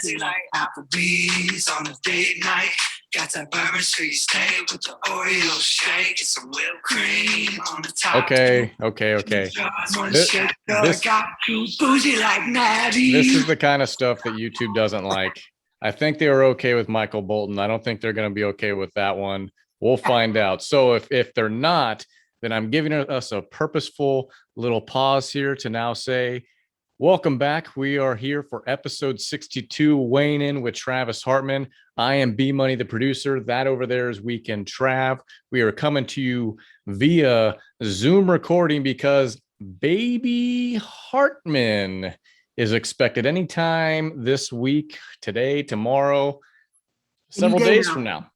fancy like Applebee's on a date night. Got that Bourbon Street steak with the Oreo shake and some whipped cream on the top. Okay. This is the kind of stuff that YouTube doesn't like. I think they were okay with Michael Bolton. I don't think they're going to be okay with that one. We'll find out. So if they're not, then I'm giving us a purposeful little pause here to now say, welcome back. We are here for episode 62, weighing in with Travis Hartman. I am B Money, the producer. That over there is Weekend Trav. We are coming to you via Zoom recording because baby Hartman is expected anytime this week, today, tomorrow, several days from now.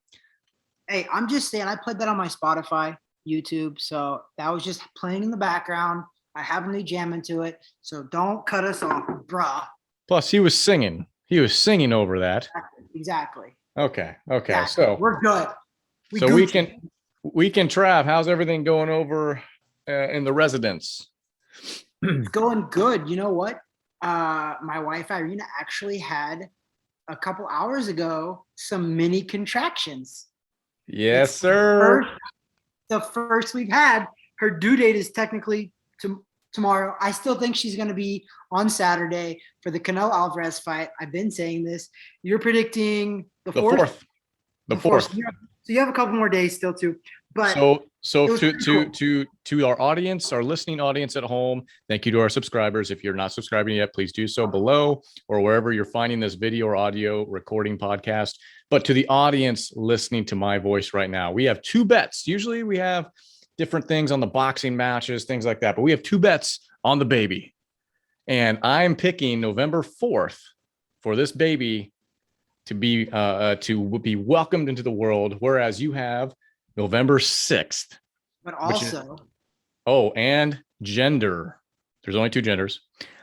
Hey, I'm just saying, I put that on my Spotify, YouTube, so that was just playing in the background. I haven't really jammed into it, so don't cut us off, bruh. Plus, he was singing. He was singing over that. Exactly. Okay. Exactly. So we're good. Weekend Trav, how's everything going over in the residence? It's going good. You know what? My wife Irina actually had a couple hours ago some mini contractions. Yes, sir. The first we've had. Her due date is technically tomorrow. I still think she's going to be on Saturday for the Canelo Alvarez fight. I've been saying this. You're predicting the fourth. The fourth. So you have a couple more days still too. But so to our audience, our listening audience at home, thank you to our subscribers. If you're not subscribing yet, please do so below or wherever you're finding this video or audio recording podcast. But to the audience listening to my voice right now, we have two bets. Usually we have different things on the boxing matches, things like that. But we have two bets on the baby. And I'm picking November 4th for this baby to be welcomed into the world, whereas you have November 6th. But also. And gender. There's only two genders.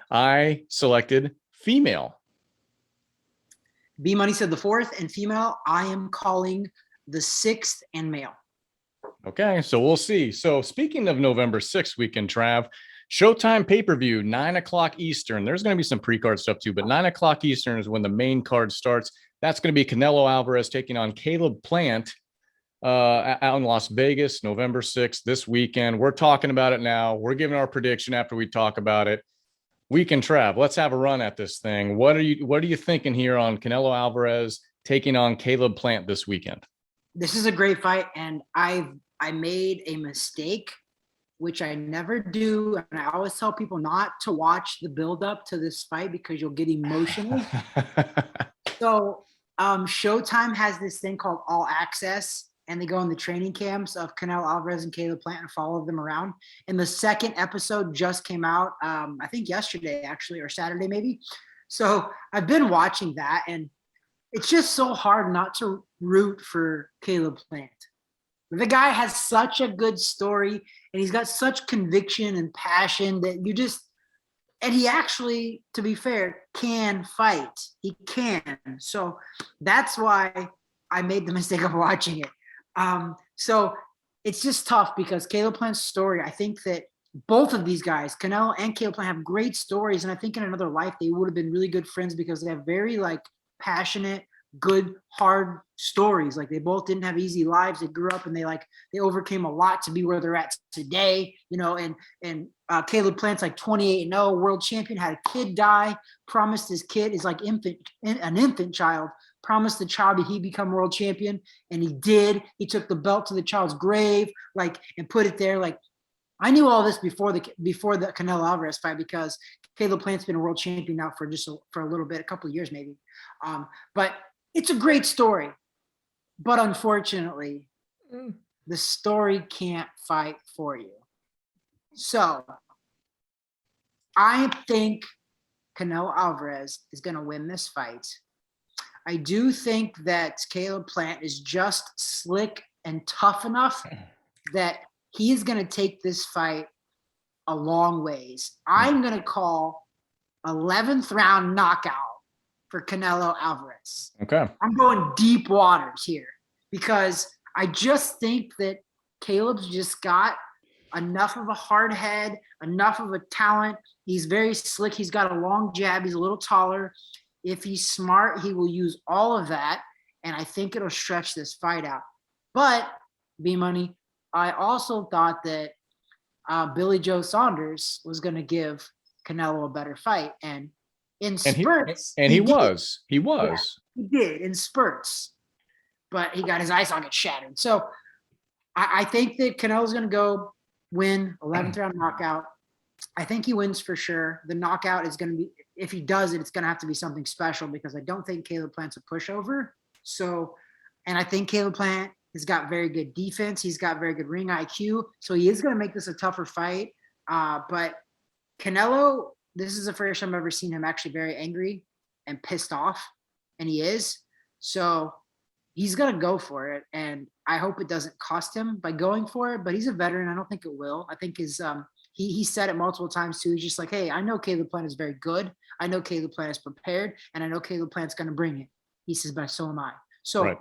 I selected female. B Money said the 4th and female. I am calling the 6th and male. Okay, so we'll see. So speaking of November 6th, Weekend Trav, Showtime pay-per-view, 9 o'clock Eastern. There's going to be some pre-card stuff too, but 9 o'clock Eastern is when the main card starts. That's going to be Canelo Alvarez taking on Caleb Plant out in Las Vegas, November 6th, this weekend. We're talking about it now. We're giving our prediction after we talk about it. Weekend Trav, let's have a run at this thing. What are you thinking here on Canelo Alvarez taking on Caleb Plant this weekend? This is a great fight, and I made a mistake, which I never do, and I always tell people not to watch the build-up to this fight because you'll get emotional. So Showtime has this thing called All Access, and they go in the training camps of Canelo Alvarez and Caleb Plant and follow them around. And the second episode just came out, I think yesterday actually, or Saturday maybe. So I've been watching that, and it's just so hard not to root for Caleb Plant. The guy has such a good story, and he's got such conviction and passion that you just, and he actually, to be fair, can fight. He can. So that's why I made the mistake of watching it. So it's just tough because Caleb Plant's story, I think that both of these guys, Canelo and Caleb Plant, have great stories. And I think in another life, they would have been really good friends because they have very passionate, good, hard stories. Like they both didn't have easy lives. They grew up and they overcame a lot to be where they're at today, and Caleb Plant's 28-0, world champion, had a kid die, promised his kid is an infant child, promised the child that he'd become world champion, and he did. He took the belt to the child's grave, and put it there. I knew all this before the Canelo Alvarez fight because Caleb Plant's been a world champion now for a little bit, a couple of years maybe. But it's a great story, but unfortunately, the story can't fight for you. So I think Canelo Alvarez is going to win this fight. I do think that Caleb Plant is just slick and tough enough that he is going to take this fight a long ways. I'm going to call 11th round knockout for Canelo Alvarez. Okay. I'm going deep waters here because I just think that Caleb's just got enough of a hard head, enough of a talent. He's very slick. He's got a long jab. He's a little taller. If he's smart, he will use all of that, and I think it'll stretch this fight out. But B-Money, I also thought that Billy Joe Saunders was going to give Canelo a better fight, and in spurts, he was Yeah, he did in spurts, but he got his eye socket shattered. So I think that Canelo's going to go win 11th round knockout. I think he wins for sure. The knockout is going to be, if he does it, it's going to have to be something special because I don't think Caleb Plant's a pushover. So, and I think Caleb Plant has got very good defense. He's got very good ring IQ. So he is going to make this a tougher fight. But Canelo, this is the first time I've ever seen him actually very angry and pissed off. And he is. So he's going to go for it. And I hope it doesn't cost him by going for it. But he's a veteran. I don't think it will. I think his he said it multiple times too. He's just like, hey, I know Caleb Plant is very good. I know Caleb Plant is prepared. And I know Caleb Plant's going to bring it. He says, but so am I. So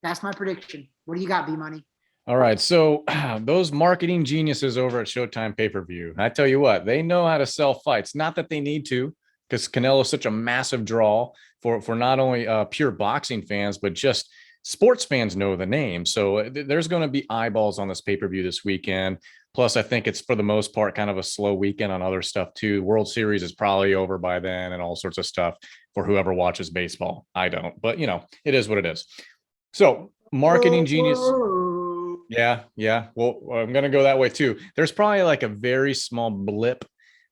that's my prediction. What do you got, B-Money? All right. So those marketing geniuses over at Showtime Pay-Per-View, I tell you what, they know how to sell fights. Not that they need to, because Canelo is such a massive draw for not only pure boxing fans, but just sports fans know the name. So there's going to be eyeballs on this pay-per-view this weekend. Plus, I think it's for the most part kind of a slow weekend on other stuff too. World Series is probably over by then and all sorts of stuff for whoever watches baseball. I don't, but it is what it is. So marketing genius. Yeah. Well, I'm going to go that way too. There's probably like a very small blip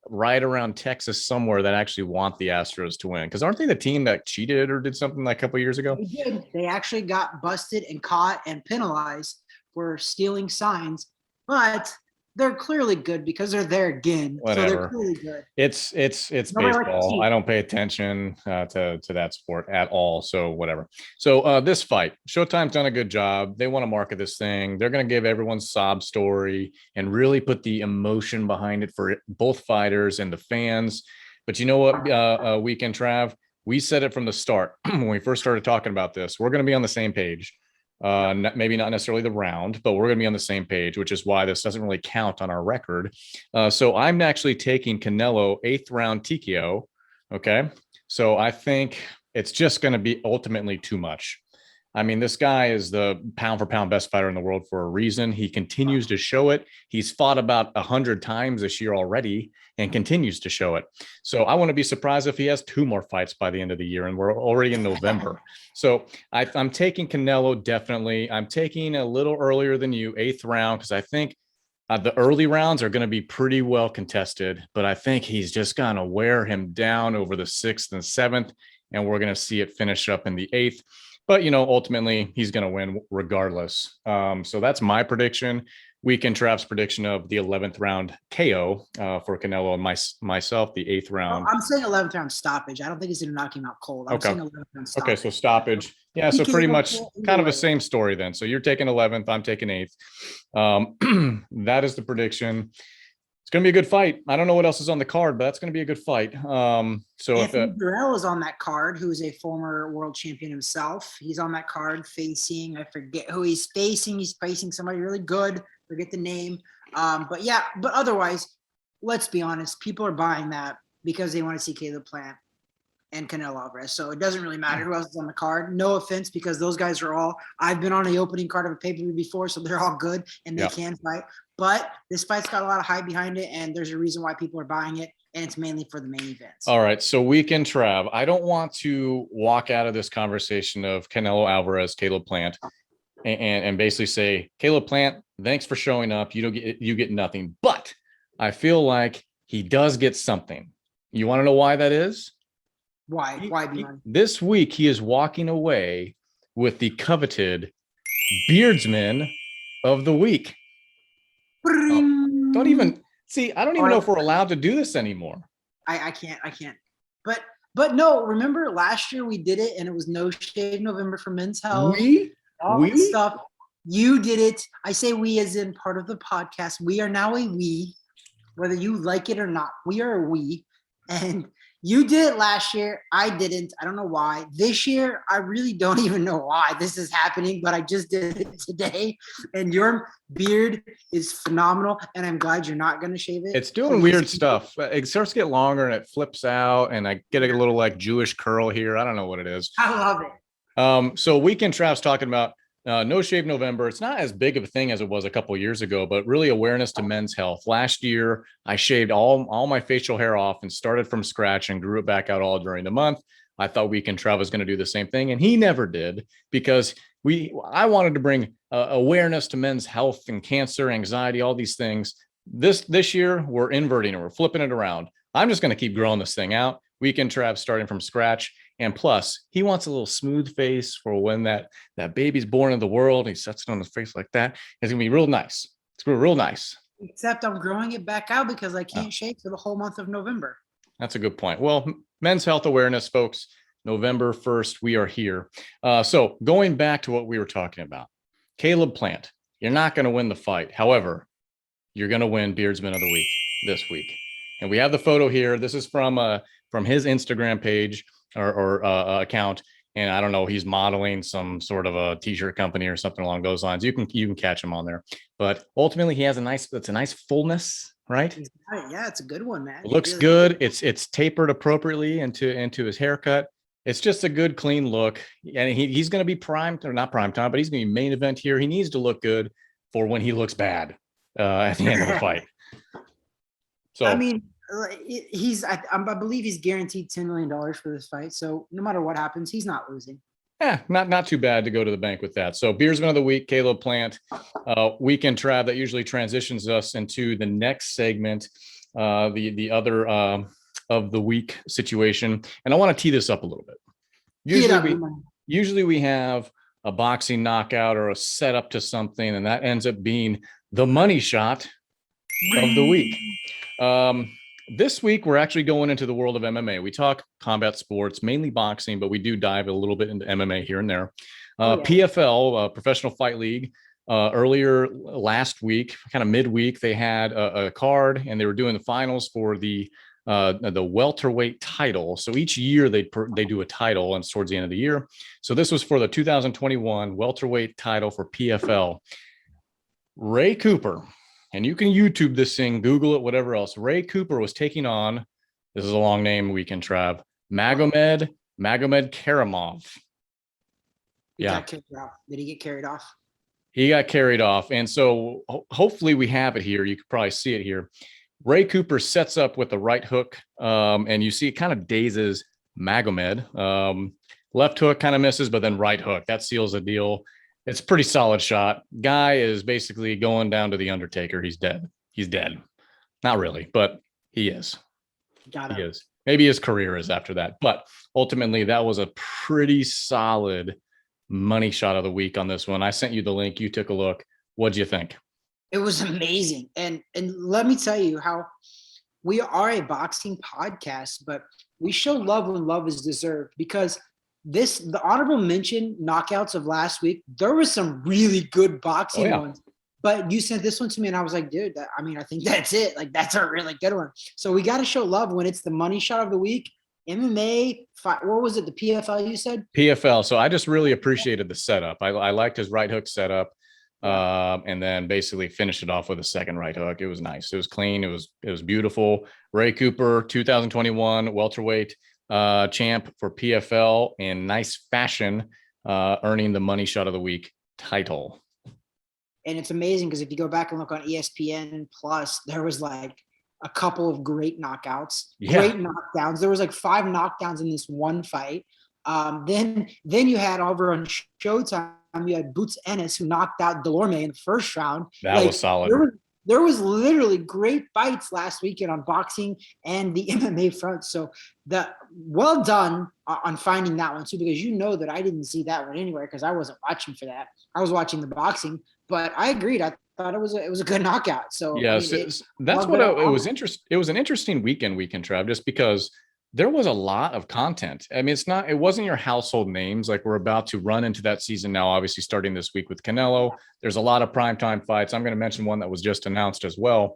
right around Texas somewhere that actually want the Astros to win. Because aren't they the team that cheated or did something like a couple of years ago? They did. They actually got busted and caught and penalized for stealing signs, but they're clearly good because they're there again. Whatever. So they're clearly good. It's baseball. I don't pay attention to that sport at all. So whatever. So this fight, Showtime's done a good job. They want to market this thing. They're going to give everyone sob story and really put the emotion behind it for both fighters and the fans. But you know what, Weekend Trav, we said it from the start when we first started talking about this. We're going to be on the same page. Maybe not necessarily the round, but we're going to be on the same page, which is why this doesn't really count on our record. So I'm actually taking Canelo 8th round TKO. Okay. So I think it's just going to be ultimately too much. I mean, this guy is the pound for pound best fighter in the world for a reason. He continues to show it. He's fought about 100 times this year already and continues to show it. So I wouldn't be surprised if he has 2 more fights by the end of the year, and we're already in November. So I'm taking Canelo, definitely. I'm taking a little earlier than you, 8th round, because I think the early rounds are going to be pretty well contested, but I think he's just going to wear him down over the 6th and 7th, and we're going to see it finish up in the 8th. But, ultimately, he's going to win regardless. So that's my prediction. Weekend Trav's prediction of the 11th round KO for Canelo, and myself, the 8th round. I'm saying 11th round stoppage. I don't think he's going to knock him out cold. I'm saying 11th round stoppage. Okay, so stoppage. Yeah, so pretty much kind of a same story then. So you're taking 11th, I'm taking 8th. That is the prediction. It's going to be a good fight. I don't know what else is on the card, but that's going to be a good fight. So Anthony Burrell is on that card, who is a former world champion himself. He's on that card facing, I forget who he's facing. He's facing somebody really good. Forget the name. But otherwise, let's be honest. People are buying that because they want to see Caleb Plant and Canelo Alvarez. So it doesn't really matter who else is on the card. No offense, because those guys are all, I've been on the opening card of a pay-per-view before, so they're all good and they can fight. But this fight's got a lot of hype behind it, and there's a reason why people are buying it, and it's mainly for the main events. All right, so Weekend Trav, I don't want to walk out of this conversation of Canelo Alvarez, Caleb Plant, and basically say, Caleb Plant, thanks for showing up. You get nothing. But I feel like he does get something. You want to know why that is? Why? This week, he is walking away with the coveted Beardsman of the Week. Don't even see. I don't even know if we're allowed to do this anymore. I can't. But no. Remember last year we did it, and it was No Shave November for Men's Health. We stuff. You did it. I say we as in part of the podcast. We are now a we, whether you like it or not. We are a we, and You did it last year. I didn't. I don't know why. This year, I really don't even know why this is happening, but I just did it today. And your beard is phenomenal. And I'm glad you're not going to shave it. It's doing weird stuff. It starts to get longer and it flips out, and I get a little like Jewish curl here. I don't know what it is. I love it. So Weekend Trav's talking about No Shave November. It's not as big of a thing as it was a couple of years ago, but really awareness to men's health. Last year, I shaved all my facial hair off and started from scratch and grew it back out all during the month. I thought Weekend Trav was going to do the same thing, and he never did, because I wanted to bring awareness to men's health and cancer, anxiety, all these things. This year, we're inverting it. We're flipping it around. I'm just going to keep growing this thing out. Weekend Trav starting from scratch. And plus, he wants a little smooth face for when that baby's born in the world. He sets it on his face like that. It's gonna be real nice. It's gonna be real nice. Except I'm growing it back out because I can't shave for the whole month of November. That's a good point. Well, men's health awareness, folks. November 1st, we are here. So going back to what we were talking about, Caleb Plant, you're not going to win the fight. However, you're going to win Beardsman of the Week this week. And we have the photo here. This is from his Instagram page or account. And I don't know, he's modeling some sort of a t-shirt company or something along those lines. You can catch him on there. But ultimately, he has a nice fullness, right? Yeah, it's a good one, man. It looks good. It's tapered appropriately into his haircut. It's just a good, clean look. And he's going to be primed, or not prime time, but he's going to be main event here. He needs to look good for when he looks bad at the end of the fight. So I mean, I believe he's guaranteed $10 million for this fight. So no matter what happens, he's not losing. Yeah, not too bad to go to the bank with that. So Beersman of the Week, Caleb Plant, Weekend Trav. That usually transitions us into the next segment, the other of the week situation. And I want to tee this up a little bit. Usually we have a boxing knockout or a setup to something, and that ends up being the money shot of the week. This week, we're actually going into the world of MMA. We talk combat sports, mainly boxing, but we do dive a little bit into MMA here and there. PFL, Professional Fight League, earlier last week, kind of midweek, they had a card, and they were doing the finals for the welterweight title. So each year they do a title, and it's towards the end of the year. So this was for the 2021 welterweight title for PFL. Ray Cooper. And you can YouTube this thing, Google it, whatever else. Ray Cooper was taking on, this is a long name, Weekend Trav, Magomed Karamov. Yeah. Did he get carried off? He got carried off. And so hopefully we have it here. You could probably see it here. Ray Cooper sets up with the right hook, and you see it kind of dazes Magomed. Left hook kind of misses, but then right hook. That seals the deal. It's a pretty solid shot. Guy is basically going down to the Undertaker. He's dead. He's dead. Not really, but he is. He is. Maybe his career is after that. But ultimately, that was a pretty solid money shot of the week on this one. I sent you the link. You took a look. What'd you think? It was amazing. And let me tell you how we are a boxing podcast, but we show love when love is deserved, because the honorable mention knockouts of last week, there was some really good boxing ones, but you sent this one to me and I was like, dude, I think that's it. Like, that's a really good one. So we got to show love when it's the money shot of the week. MMA, what was it? The PFL you said? PFL. So I just really appreciated the setup. I liked his right hook setup, and then basically finished it off with a second right hook. It was nice. It was clean. It was beautiful. Ray Cooper, 2021 welterweight champ for PFL in nice fashion, earning the money shot of the week title. And it's amazing because if you go back and look on ESPN Plus, there was like a couple of great knockouts, great knockdowns. There was like 5 knockdowns in this one fight. Then you had over on Showtime, you had Boots Ennis, who knocked out Delorme in the first round. That was solid. There was literally great fights last weekend on boxing and the MMA front. So well done on finding that one too, because you know that I didn't see that one anywhere because I wasn't watching for that. I was watching the boxing, but I agreed. I thought it was a good knockout. So yes, that's what it was. It was an interesting weekend, Trav, just because there was a lot of content. I mean, it wasn't your household names. Like, we're about to run into that season now, obviously starting this week with Canelo. There's a lot of primetime fights. I'm going to mention one that was just announced as well.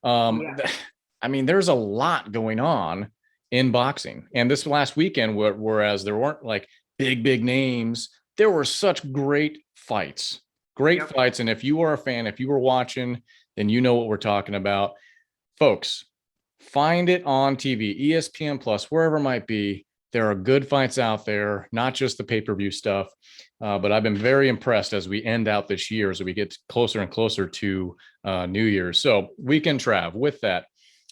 I mean, there's a lot going on. in boxing. And this last weekend, whereas there weren't like big names, there were such great fights. And if you are a fan, if you were watching, then you know what we're talking about. Folks, find it on TV, ESPN Plus, wherever it might be. There are good fights out there, not just the pay-per-view stuff. But I've been very impressed as we end out this year, as we get closer and closer to New Year's. So weekend Trav, with that,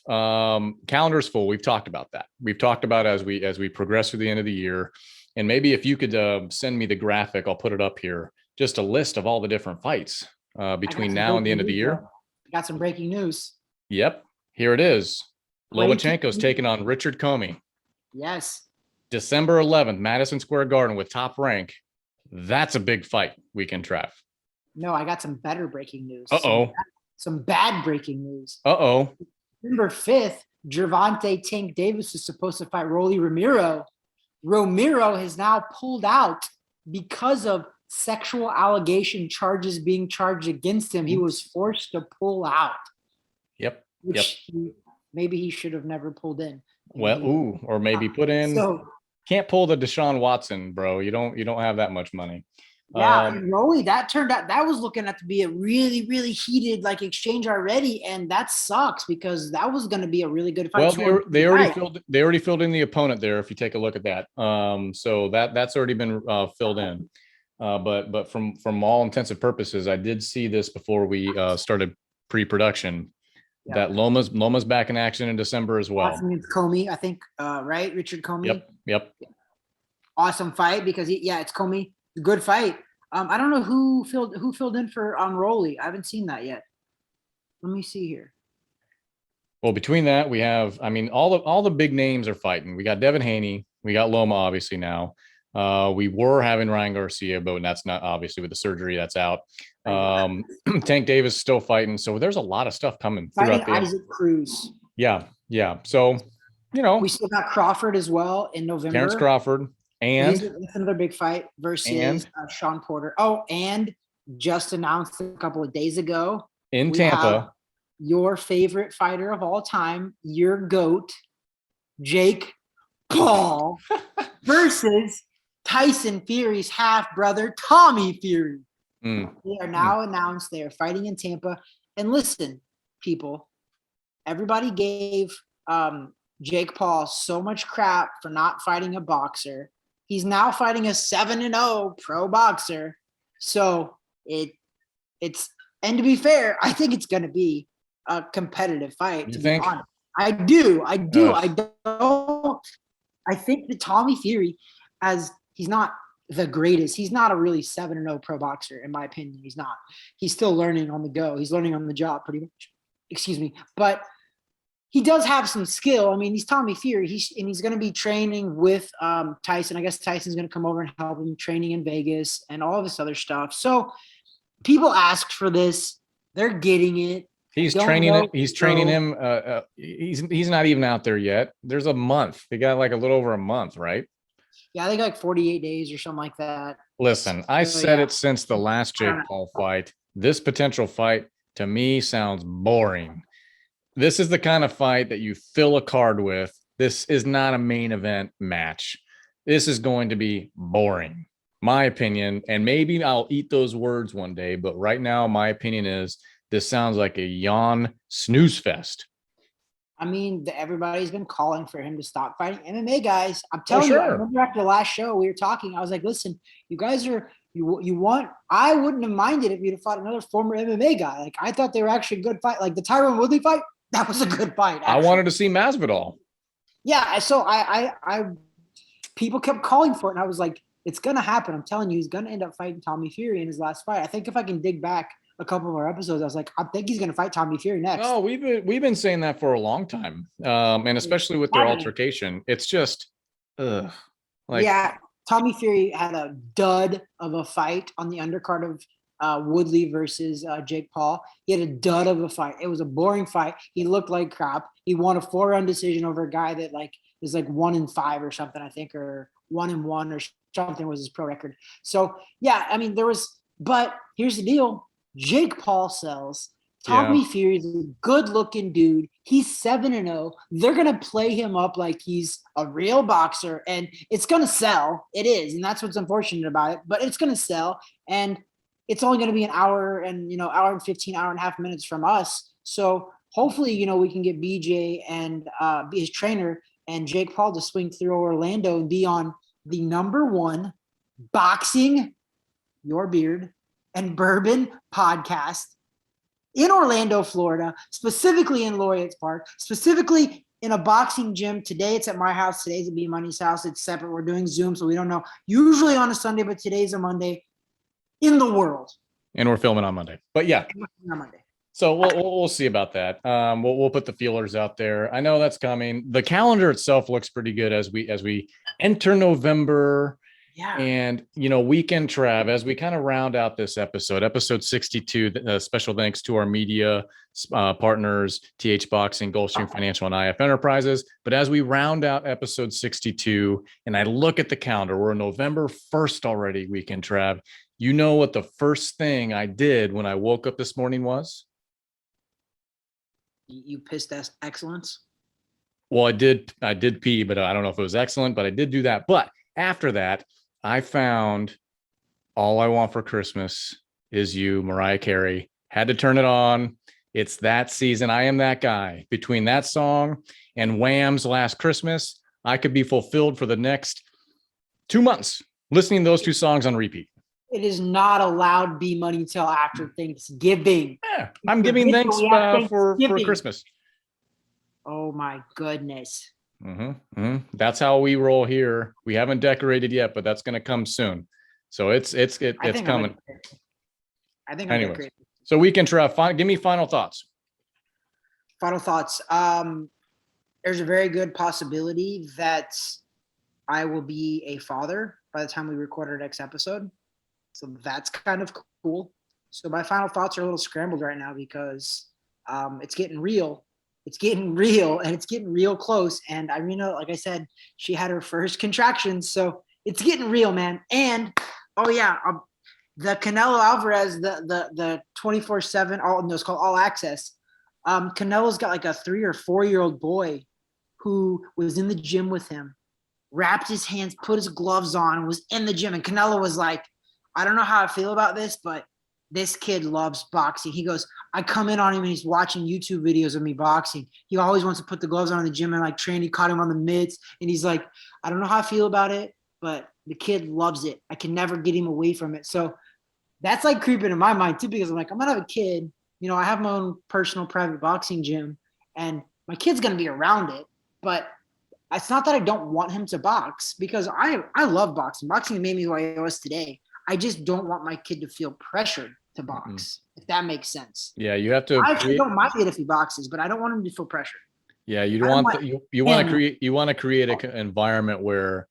calendar's full. We've talked about that. We've talked about as we progress through the end of the year. And maybe if you could send me the graphic, I'll put it up here, just a list of all the different fights between now and the end of the year. I got some breaking news. Yep, here it is. Lomachenko's taking on Richard Comey. Yes. December 11th, Madison Square Garden with Top Rank. That's a big fight, weekend Trav. No, I got some better breaking news. Some bad breaking news. December 5th, Gervonta Tank Davis is supposed to fight Rolly Romero. Romero has now pulled out because of sexual allegation charges being charged against him. He was forced to pull out. Maybe he should have never pulled in. Or maybe put in. So, can't pull the Deshaun Watson, bro. You don't have that much money. Yeah, and Rolly, that turned out, that was looking at to be a really, really heated like exchange already, and that sucks because that was going to be a really good fight. Well, they already filled in the opponent there. If you take a look at that, so that's already been filled in. But from all intents and purposes, I did see this before we started pre-production. Yeah. That Loma's back in action in December as well. Against Comey, I think, right? Richard Comey. Yep. Awesome fight because it's Comey. Good fight. I don't know who filled in for Rolly. I haven't seen that yet. Let me see here. Well, between that, we have, all the big names are fighting. We got Devin Haney. We got Loma, obviously, now. We were having Ryan Garcia, but that's not, obviously, with the surgery, that's out. Tank Davis still fighting. So there's a lot of stuff coming throughout the Isaac Cruz. Yeah. So, we still got Crawford as well in November. Terrence Crawford. And that's another big fight versus Sean Porter. Oh, and just announced a couple of days ago in Tampa, your favorite fighter of all time, your GOAT, Jake Paul, versus Tyson Fury's half brother, Tommy Fury. They are now announced they are fighting in Tampa. And listen, people, everybody gave Jake Paul so much crap for not fighting a boxer. He's now fighting a 7-0 pro boxer. So it's and to be fair, I think it's going to be a competitive fight. You think? I do. I don't. I think that Tommy Fury, he's not the greatest. He's not a really 7-0 pro boxer, in my opinion. He's not. He's still learning on the go. He's learning on the job, pretty much. Excuse me, but he does have some skill. He's Tommy Fury. He's going to be training with Tyson. I guess Tyson's going to come over and help him training in Vegas and all this other stuff. So people asked for this. They're getting it. He's training him. He's not even out there yet. There's a month. They got like a little over a month, right? Yeah, I think like 48 days or something like that. Listen, I said it since the last Jake Paul fight. This potential fight to me sounds boring. This is the kind of fight that you fill a card with. This is not a main event match. This is going to be boring, my opinion. And maybe I'll eat those words one day. But right now, my opinion is this sounds like a yawn snooze fest. Everybody's been calling for him to stop fighting MMA guys. I'm telling you, I remember after the last show we were talking, I was like, listen, you guys are, you want, I wouldn't have minded if you'd have fought another former MMA guy. Like, I thought they were actually a good fight. Like the Tyron Woodley fight, that was a good fight. Actually. I wanted to see Masvidal. Yeah, so I people kept calling for it, and I was like, it's gonna happen. I'm telling you, he's gonna end up fighting Tommy Fury in his last fight. I think if I can dig back a couple of our episodes, I was like, I think he's gonna fight Tommy Fury next. No, we've been saying that for a long time, and especially with their altercation, it's just, Tommy Fury had a dud of a fight on the undercard of Woodley versus Jake Paul. He had a dud of a fight. It was a boring fight. He looked like crap. He won a 4-round decision over a guy that is 1-5 or something, I think, or 1-1 or something was his pro record. So but here's the deal. Jake Paul sells Tommy Fury is a good-looking dude. He's 7-0. They're gonna play him up like he's a real boxer, and it's gonna sell. It is, and that's what's unfortunate about it. But it's gonna sell, and it's only gonna be an hour and hour and 15, hour and a half minutes from us. So hopefully, we can get BJ and be his trainer and Jake Paul to swing through Orlando and be on the #1 boxing, your beard, and bourbon podcast in Orlando, Florida, specifically in Laureate's Park, specifically in a boxing gym. Today it's at my house. Today's at B Money's house. It's separate. We're doing Zoom, so we don't know. Usually on a Sunday, but today's a Monday in the world. And we're filming on Monday. But yeah. On Monday. So we'll see about that. We'll put the feelers out there. I know that's coming. The calendar itself looks pretty good as we enter November. Yeah. And, Weekend Trav, as we kind of round out this episode 62, special thanks to our media partners, TH Boxing, Gulfstream Financial, and IF Enterprises. But as we round out episode 62, and I look at the calendar, we're November 1st already, Weekend Trav. You know what the first thing I did when I woke up this morning was? You pissed excellence? Well, I did pee, but I don't know if it was excellent, but I did do that. But after that, I found All I Want for Christmas Is You, Mariah Carey. Had to turn it on. It's that season. I am that guy. Between that song and Wham's Last Christmas, I could be fulfilled for the next 2 months listening to those two songs on repeat. It is not allowed B Money till after Thanksgiving. Yeah, I'm giving thanks for Christmas. Oh my goodness. That's how we roll here. We haven't decorated yet, but that's going to come soon. So it's coming. I think Anyways, so Weekend Trav, give me final thoughts. Final thoughts. There's a very good possibility that I will be a father by the time we record our next episode. So that's kind of cool. So my final thoughts are a little scrambled right now because it's getting real. It's getting real, and it's getting real close. And Irina, like I said, she had her first contractions. So it's getting real, man. And, the Canelo Alvarez, the 24/7, it's called All Access. Canelo's got like a 3 or 4-year-old boy who was in the gym with him, wrapped his hands, put his gloves on, and was in the gym. And Canelo was like, I don't know how I feel about this, but this kid loves boxing. He goes, I come in on him and he's watching YouTube videos of me boxing. He always wants to put the gloves on in the gym and like train. He caught him on the mitts and he's like, I don't know how I feel about it, but the kid loves it. I can never get him away from it. So that's like creeping in my mind too, because I'm like, I'm going to have a kid. I have my own personal private boxing gym and my kid's going to be around it. But it's not that I don't want him to box because I love boxing. Boxing made me who I was today. I just don't want my kid to feel pressured to box, if that makes sense. Yeah, you have to. I actually don't mind it if he boxes, but I don't want him to feel pressured. Yeah, you want to create an environment where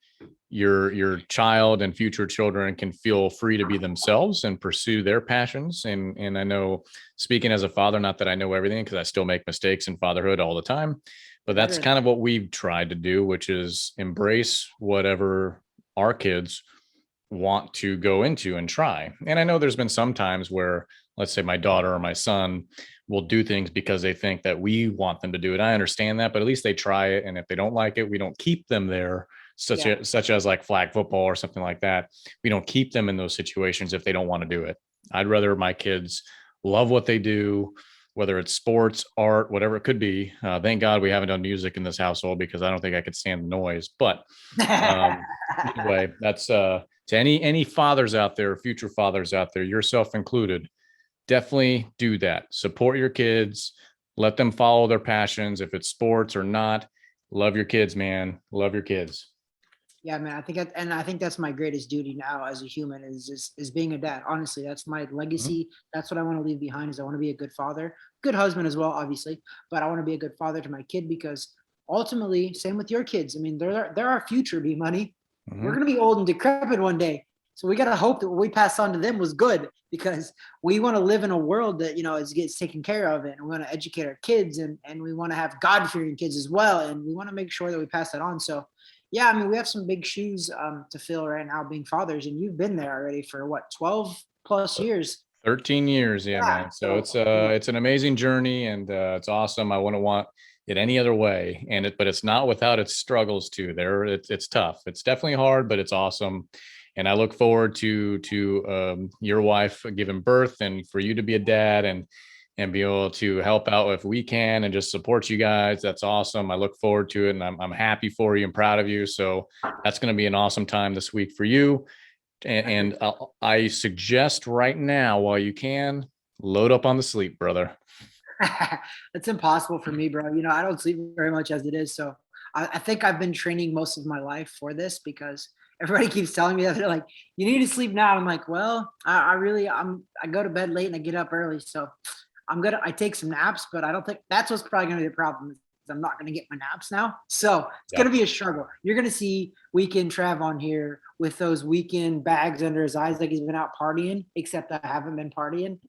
your child and future children can feel free to be themselves and pursue their passions. And I know, speaking as a father, not that I know everything because I still make mistakes in fatherhood all the time, but that's kind of what we've tried to do, which is embrace whatever our kids want to go into and try. And I know there's been some times where, let's say my daughter or my son will do things because they think that we want them to do it. I understand that, but at least they try it. And if they don't like it, we don't keep them there, such as like flag football or something like that. We don't keep them in those situations if they don't want to do it. I'd rather my kids love what they do, whether it's sports, art, whatever it could be. Thank God we haven't done music in this household because I don't think I could stand the noise. But anyway, that's to any fathers out there, future fathers out there, yourself included, definitely do that. Support your kids. Let them follow their passions. If it's sports or not, love your kids, man. Love your kids. Yeah, man. I think that's my greatest duty now as a human is being a dad. Honestly, that's my legacy. That's what I want to leave behind. Is I want to be a good father, good husband as well, obviously. But I want to be a good father to my kid because ultimately, same with your kids. I mean, they're our future, B Money. We're going to be old and decrepit one day. So we got to hope that what we pass on to them was good because we want to live in a world that, gets taken care of and we want to educate our kids and we want to have God-fearing kids as well. And we want to make sure that we pass that on. So, yeah, I mean, we have some big shoes to fill right now being fathers. And you've been there already for 12 plus years. 13 years, yeah, man. So it's an amazing journey, and it's awesome. I wouldn't want it any other way. But it's not without its struggles too. It's tough. It's definitely hard, but it's awesome. And I look forward to your wife giving birth, and for you to be a dad, and be able to help out if we can, and just support you guys. That's awesome. I look forward to it, and I'm happy for you and proud of you. So that's going to be an awesome time this week for you. And I suggest right now, while you can, load up on the sleep, brother. It's impossible for me, bro. You know, I don't sleep very much as it is. So I think I've been training most of my life for this, because everybody keeps telling me that they're like, you need to sleep now. I'm like, well, I go to bed late and I get up early. So I take some naps, but I don't think that's what's probably going to be the problem. Is I'm not going to get my naps now. So it's going to be a struggle. You're going to see Weekend Trav on here with those weekend bags under his eyes, like he's been out partying, except I haven't been partying.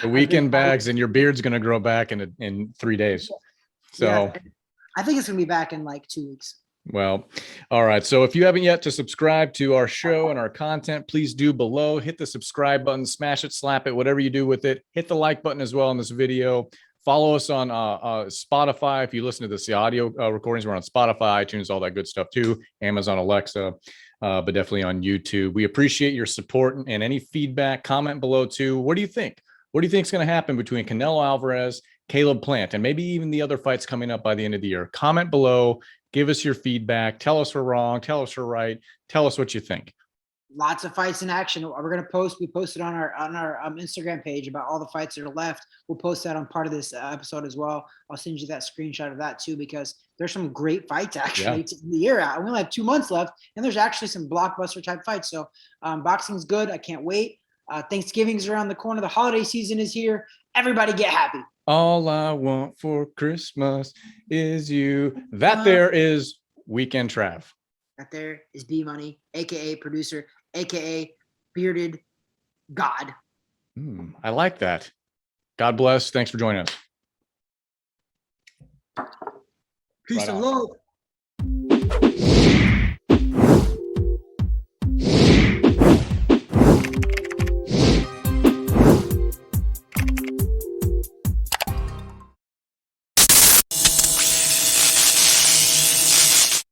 The weekend bags, and your beard's going to grow back in 3 days. So yeah, I think it's going to be back in like 2 weeks. Well, all right. So if you haven't yet to subscribe to our show and our content, please do below. Hit the subscribe button, smash it, slap it, whatever you do with it. Hit the like button as well on this video. Follow us on Spotify. If you listen to the audio recordings, we're on Spotify, iTunes, all that good stuff too. Amazon Alexa, but definitely on YouTube. We appreciate your support, and any feedback. Comment below too. What do you think? What do you think is going to happen between Canelo Alvarez, Caleb Plant, and maybe even the other fights coming up by the end of the year? Comment below. Give us your feedback. Tell us we're wrong. Tell us we're right. Tell us what you think. Lots of fights in action. We're going to post. We posted on our Instagram page about all the fights that are left. We'll post that on part of this episode as well. I'll send you that screenshot of that too, because there's some great fights actually to the year out. We only have 2 months left, and there's actually some blockbuster type fights. So boxing's good. I can't wait. Thanksgiving's around the corner. The holiday season is here. Everybody get happy. All I want for Christmas is you. That there is Weekend Trav. That there is B Money, aka producer, aka bearded God. I like that. God bless. Thanks for joining us. Peace and love.